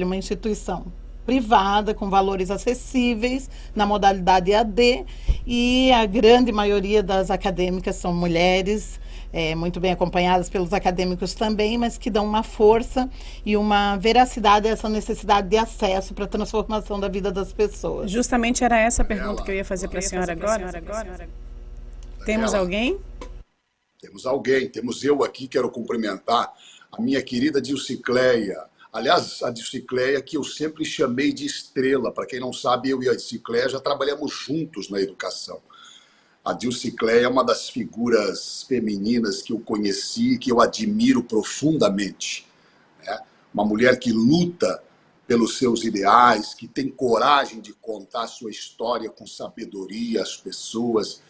uma instituição privada, com valores acessíveis, na modalidade EAD, e a grande maioria das acadêmicas são mulheres, muito bem acompanhadas pelos acadêmicos também, mas que dão uma força e uma veracidade a essa necessidade de acesso para a transformação da vida das pessoas. Justamente era essa a pergunta que eu ia fazer para a senhora agora. Temos alguém? Temos alguém, temos eu aqui, quero cumprimentar a minha querida Dilcicleia. Aliás, a Dilcicleia que eu sempre chamei de estrela. Para quem não sabe, eu e a Dilcicleia já trabalhamos juntos na educação. A Dilcicleia é uma das figuras femininas que eu conheci, que eu admiro profundamente, né? Uma mulher que luta pelos seus ideais, que tem coragem de contar sua história com sabedoria às pessoas,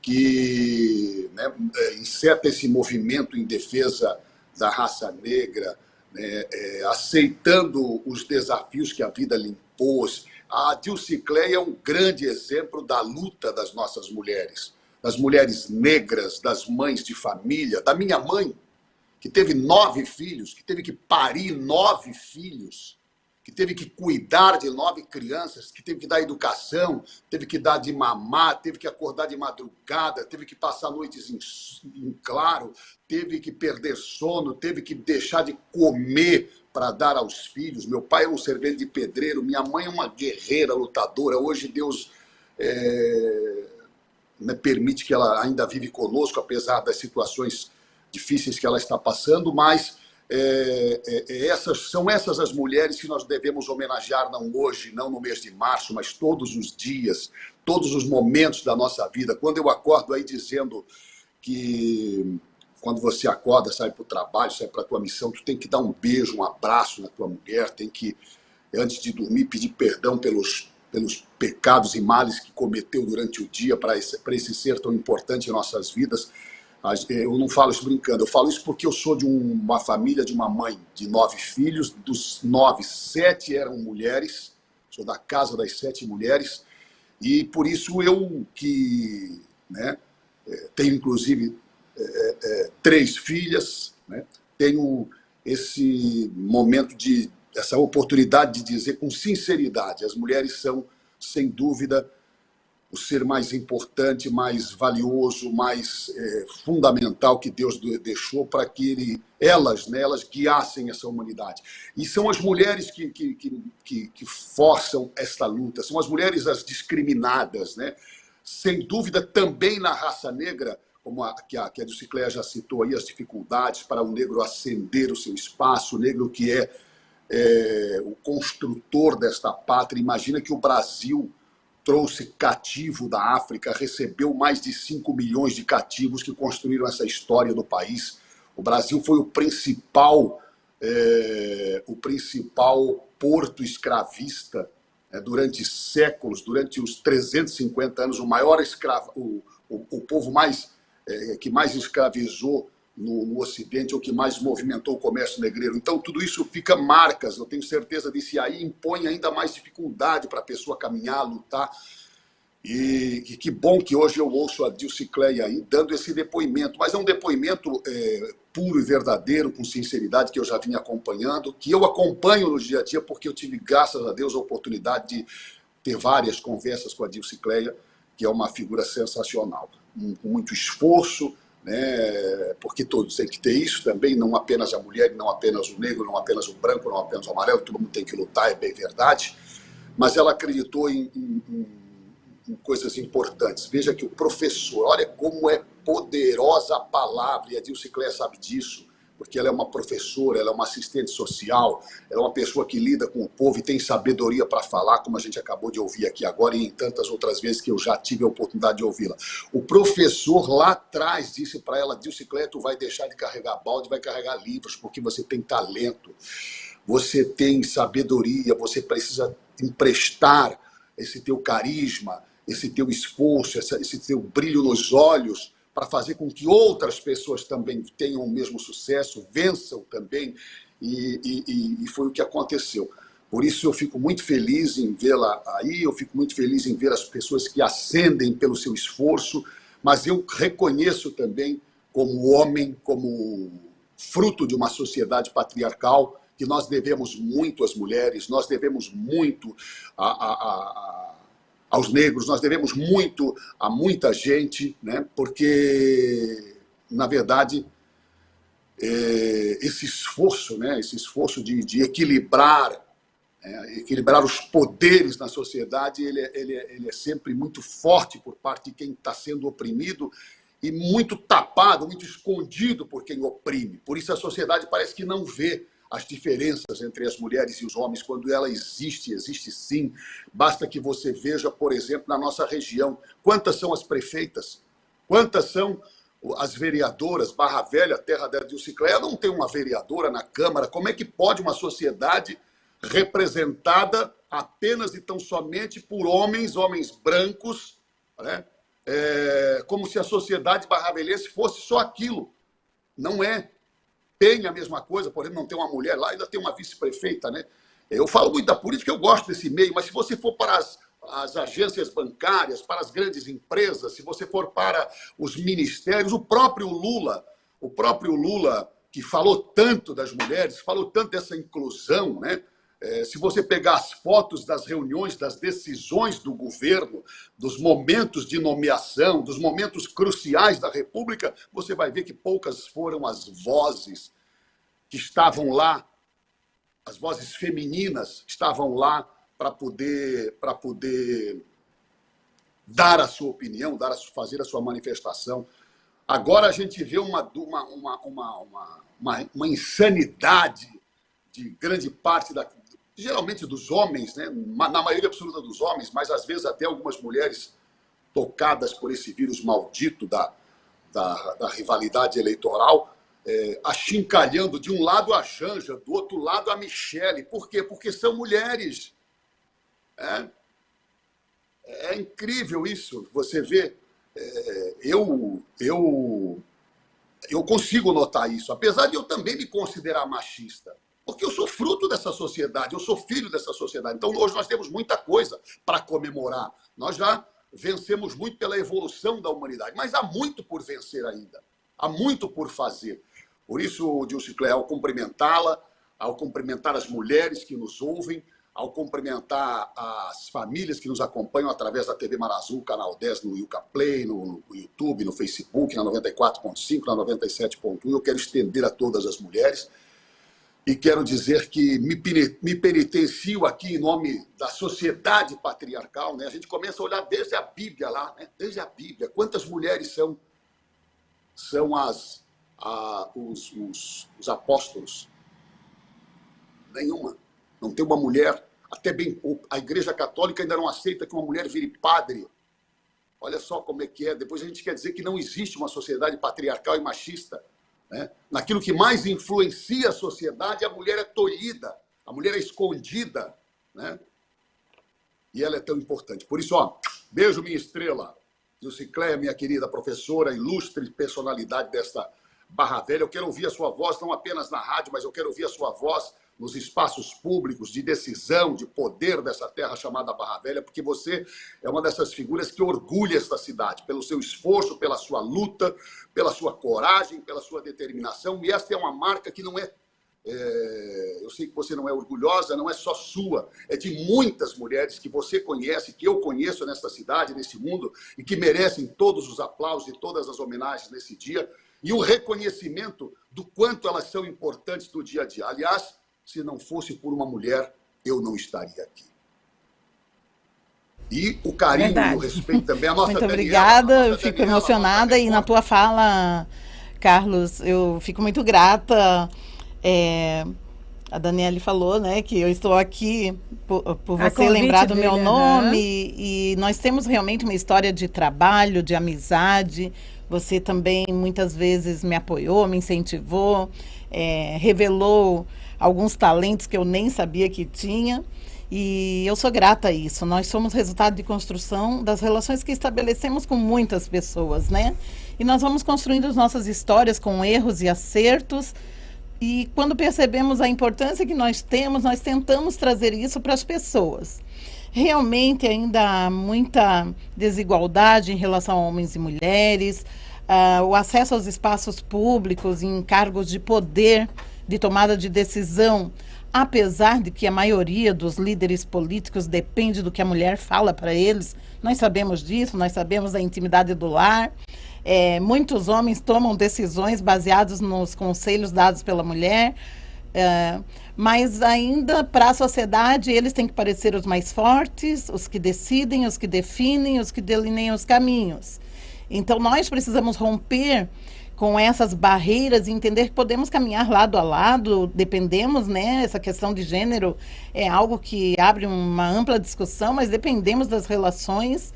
que, né, enceta esse movimento em defesa da raça negra, né, aceitando os desafios que a vida lhe impôs. A Dilcicleia é um grande exemplo da luta das nossas mulheres, das mulheres negras, das mães de família, da minha mãe, que teve 9 filhos, que teve que parir 9 filhos, que teve que cuidar de 9 crianças, que teve que dar educação, teve que dar de mamar, teve que acordar de madrugada, teve que passar noites em claro, teve que perder sono, teve que deixar de comer para dar aos filhos. Meu pai é um servente de pedreiro, minha mãe é uma guerreira, lutadora. Hoje Deus permite que ela ainda vive conosco, apesar das situações difíceis que ela está passando, mas são essas as mulheres que nós devemos homenagear, não hoje, não no mês de março, mas todos os dias, todos os momentos da nossa vida. Quando eu acordo aí dizendo que quando você acorda, sai para o trabalho, sai para a tua missão, tu tem que dar um beijo, um abraço na tua mulher, tem que, antes de dormir, pedir perdão pelos pecados e males que cometeu durante o dia para esse ser tão importante em nossas vidas. Eu não falo isso brincando, eu falo isso porque eu sou de uma família, de uma mãe de 9 filhos, dos 9, 7 eram mulheres, sou da casa das 7 mulheres, e por isso eu que, né, tenho inclusive 3 filhas, né, tenho esse momento essa oportunidade de dizer com sinceridade, as mulheres são, sem dúvida, o ser mais importante, mais valioso, mais fundamental que Deus deixou para que elas guiassem essa humanidade. E são as mulheres que forçam esta luta, são as mulheres as discriminadas, né? Sem dúvida, também na raça negra, como a Dilcicleia já citou aí, as dificuldades para o negro ascender o seu espaço, o negro que é o construtor desta pátria. Imagina que o Brasil trouxe cativo da África, recebeu mais de 5 milhões de cativos que construíram essa história do país. O Brasil foi o principal porto escravista durante séculos, durante os 350 anos, o maior escravo, o povo que mais escravizou no Ocidente, ou que mais movimentou o comércio negreiro. Então, tudo isso fica marcas, eu tenho certeza disso, e aí impõe ainda mais dificuldade para a pessoa caminhar, lutar. E que bom que hoje eu ouço a Dilcicleia aí dando esse depoimento, mas é um depoimento puro e verdadeiro, com sinceridade, que eu já vinha acompanhando, que eu acompanho no dia a dia, porque eu tive, graças a Deus, a oportunidade de ter várias conversas com a Dilcicleia, que é uma figura sensacional, com muito esforço, né? Porque todos têm que ter isso também, não apenas a mulher, não apenas o negro, não apenas o branco, não apenas o amarelo, todo mundo tem que lutar, é bem verdade, mas ela acreditou em coisas importantes. Veja que o professor, olha como é poderosa a palavra, e a Dilcicleia sabe disso, porque ela é uma professora, ela é uma assistente social, ela é uma pessoa que lida com o povo e tem sabedoria para falar, como a gente acabou de ouvir aqui agora e em tantas outras vezes que eu já tive a oportunidade de ouvi-la. O professor lá atrás disse para ela: Dilcicleia, tu vai deixar de carregar balde, vai carregar livros, porque você tem talento, você tem sabedoria, você precisa emprestar esse teu carisma, esse teu esforço, esse teu brilho nos olhos, para fazer com que outras pessoas também tenham o mesmo sucesso, vençam também, e foi o que aconteceu. Por isso eu fico muito feliz em vê-la aí, eu fico muito feliz em ver as pessoas que ascendem pelo seu esforço, mas eu reconheço também, como homem, como fruto de uma sociedade patriarcal, que nós devemos muito às mulheres, nós devemos muito aos negros, nós devemos muito a muita gente, né? Porque, na verdade, esse esforço, né? Esse esforço de equilibrar os poderes na sociedade, ele é sempre muito forte por parte de quem está sendo oprimido e muito tapado, muito escondido por quem oprime. Por isso a sociedade parece que não vê as diferenças entre as mulheres e os homens, quando ela existe sim. Basta que você veja, por exemplo, na nossa região, quantas são as prefeitas, quantas são as vereadoras. Barra Velha, terra da Dilcy Cleia, não tem uma vereadora na Câmara. Como é que pode uma sociedade representada apenas e tão somente por homens brancos, né? Como se a sociedade barravelhense fosse só aquilo. Não é. Tem a mesma coisa, por exemplo, não tem uma mulher lá, ainda tem uma vice-prefeita, né? Eu falo muito da política, eu gosto desse meio, mas se você for para as agências bancárias, para as grandes empresas, se você for para os ministérios, o próprio Lula, que falou tanto das mulheres, falou tanto dessa inclusão, né? Se você pegar as fotos das reuniões, das decisões do governo, dos momentos de nomeação, dos momentos cruciais da República, você vai ver que poucas foram as vozes que estavam lá, as vozes femininas estavam lá para poder dar a sua opinião, fazer a sua manifestação. Agora a gente vê uma insanidade de grande parte geralmente dos homens, né? Na maioria absoluta dos homens, mas às vezes até algumas mulheres tocadas por esse vírus maldito da rivalidade eleitoral, achincalhando de um lado a Janja, do outro lado a Michele. Por quê? Porque são mulheres. É incrível isso. Você vê, eu consigo notar isso, apesar de eu também me considerar machista. Porque eu sou fruto dessa sociedade, eu sou filho dessa sociedade. Então, hoje nós temos muita coisa para comemorar. Nós já vencemos muito pela evolução da humanidade, mas há muito por vencer ainda. Há muito por fazer. Por isso, Dilcy Cleia, ao cumprimentá-la, ao cumprimentar as mulheres que nos ouvem, ao cumprimentar as famílias que nos acompanham através da TV Mar Azul, Canal 10, no Yuka Play, no YouTube, no Facebook, na 94.5, na 97.1, eu quero estender a todas as mulheres. E quero dizer que me penitencio aqui em nome da sociedade patriarcal, né? A gente começa a olhar desde a Bíblia lá, né? Desde a Bíblia. Quantas mulheres são os apóstolos? Nenhuma. Não tem uma mulher. Até bem, a Igreja Católica ainda não aceita que uma mulher vire padre. Olha só como é que é. Depois a gente quer dizer que não existe uma sociedade patriarcal e machista. Né? Naquilo que mais influencia a sociedade, a mulher é tolhida, a mulher é escondida, né? E ela é tão importante. Por isso, beijo, minha estrela. Dilcy Cleia, minha querida professora, ilustre personalidade desta Barra Velha. Eu quero ouvir a sua voz, não apenas na rádio, mas eu quero ouvir a sua voz nos espaços públicos de decisão, de poder dessa terra chamada Barra Velha, porque você é uma dessas figuras que orgulha esta cidade, pelo seu esforço, pela sua luta, pela sua coragem, pela sua determinação, e esta é uma marca que não é... eu sei que você não é orgulhosa, não é só sua, é de muitas mulheres que você conhece, que eu conheço nesta cidade, nesse mundo, e que merecem todos os aplausos e todas as homenagens nesse dia, e o reconhecimento do quanto elas são importantes do dia a dia. Aliás, se não fosse por uma mulher, eu não estaria aqui. E o carinho e o respeito também. A nossa Muito Daniela, obrigada, eu fico emocionada. E na tua fala, Carlos, eu fico muito grata. A Daniele falou, né, que eu estou aqui por você lembrar do meu nome. E nós temos realmente uma história de trabalho, de amizade. Você também muitas vezes me apoiou, me incentivou, revelou alguns talentos que eu nem sabia que tinha, e eu sou grata a isso. Nós somos resultado de construção das relações que estabelecemos com muitas pessoas, né? E nós vamos construindo as nossas histórias com erros e acertos, e quando percebemos a importância que nós temos, nós tentamos trazer isso para as pessoas. Realmente ainda há muita desigualdade em relação a homens e mulheres, o acesso aos espaços públicos, em cargos de poder, de tomada de decisão, apesar de que a maioria dos líderes políticos depende do que a mulher fala para eles. Nós sabemos disso, nós sabemos da intimidade do lar. Muitos homens tomam decisões baseadas nos conselhos dados pela mulher, mas ainda para a sociedade eles têm que parecer os mais fortes, os que decidem, os que definem, os que delineiam os caminhos. Então nós precisamos romper com essas barreiras e entender que podemos caminhar lado a lado, dependemos, né? Essa questão de gênero é algo que abre uma ampla discussão, mas dependemos das relações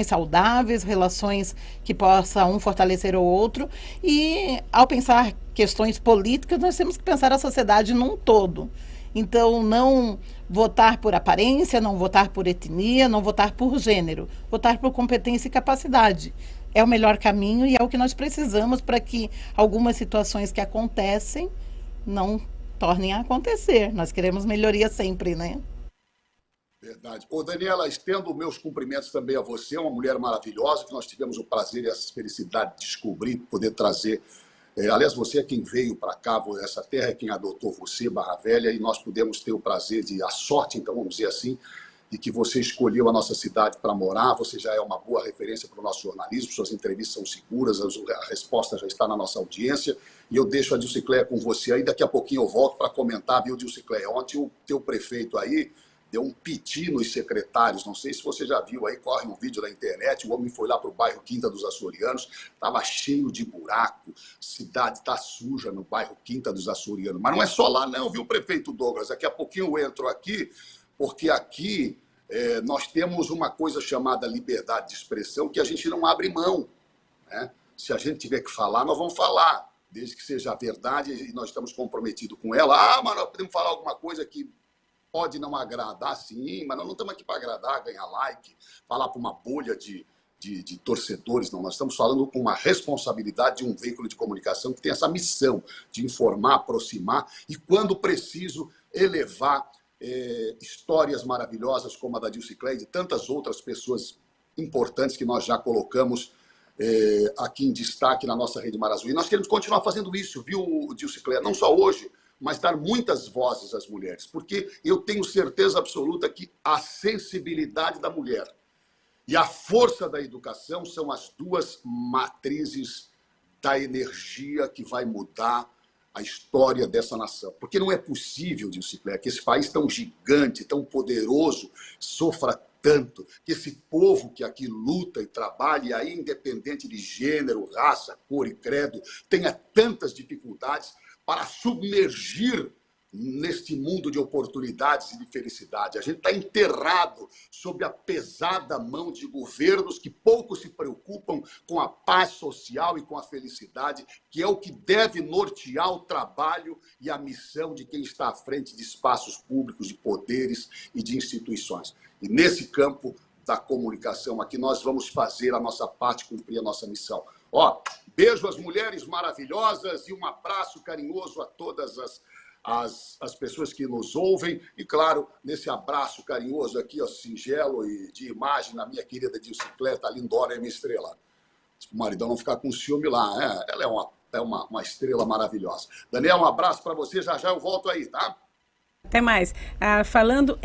saudáveis, relações que possam um fortalecer o outro. E ao pensar questões políticas, nós temos que pensar a sociedade num todo. Então, não votar por aparência, não votar por etnia, não votar por gênero, votar por competência e capacidade. É o melhor caminho e é o que nós precisamos para que algumas situações que acontecem não tornem a acontecer. Nós queremos melhoria sempre, né? Verdade. Ô, Daniela, estendo meus cumprimentos também a você, uma mulher maravilhosa, que nós tivemos o prazer e a felicidade de descobrir, poder trazer. Aliás, você é quem veio para cá, essa terra é quem adotou você, Barra Velha, e nós pudemos ter o prazer a sorte, então, vamos dizer assim, de que você escolheu a nossa cidade para morar. Você já é uma boa referência para o nosso jornalismo, suas entrevistas são seguras, a resposta já está na nossa audiência, e eu deixo a Dilcicleia com você aí, daqui a pouquinho eu volto para comentar, viu, Dilcicleia? Ontem o teu prefeito aí deu um piti nos secretários, não sei se você já viu aí, corre um vídeo na internet, o homem foi lá para o bairro Quinta dos Açorianos, estava cheio de buraco, cidade está suja no bairro Quinta dos Açorianos, mas não é só lá não, viu, prefeito Douglas? Daqui a pouquinho eu entro aqui, porque aqui nós temos uma coisa chamada liberdade de expressão que a gente não abre mão, né? Se a gente tiver que falar, nós vamos falar, desde que seja verdade e nós estamos comprometidos com ela. Mas nós podemos falar alguma coisa que pode não agradar, sim, mas nós não estamos aqui para agradar, ganhar like, falar para uma bolha de torcedores, não. Nós estamos falando com uma responsabilidade de um veículo de comunicação que tem essa missão de informar, aproximar e, quando preciso, elevar histórias maravilhosas como a da Dilcicleia e de tantas outras pessoas importantes que nós já colocamos aqui em destaque na nossa Rede Mar Azul. E nós queremos continuar fazendo isso, viu, Dilcicleia? Não só hoje, mas dar muitas vozes às mulheres, porque eu tenho certeza absoluta que a sensibilidade da mulher e a força da educação são as duas matrizes da energia que vai mudar a história dessa nação. Porque não é possível, Dilcicleia, que esse país tão gigante, tão poderoso, sofra tanto, que esse povo que aqui luta e trabalha, e aí, independente de gênero, raça, cor e credo, tenha tantas dificuldades para submergir neste mundo de oportunidades e de felicidade. A gente está enterrado sob a pesada mão de governos que pouco se preocupam com a paz social e com a felicidade, que é o que deve nortear o trabalho e a missão de quem está à frente de espaços públicos, de poderes e de instituições. E nesse campo da comunicação aqui nós vamos fazer a nossa parte, cumprir a nossa missão. Ó, beijo às mulheres maravilhosas e um abraço carinhoso a todas as pessoas que nos ouvem. E, claro, nesse abraço carinhoso aqui, ó, singelo e de imagem, na minha querida Dilcicleia, lindona, é minha estrela. O maridão não ficar com ciúme lá, né? Ela é uma estrela maravilhosa. Daniel, um abraço para você. Já já eu volto aí, tá? Até mais. Falando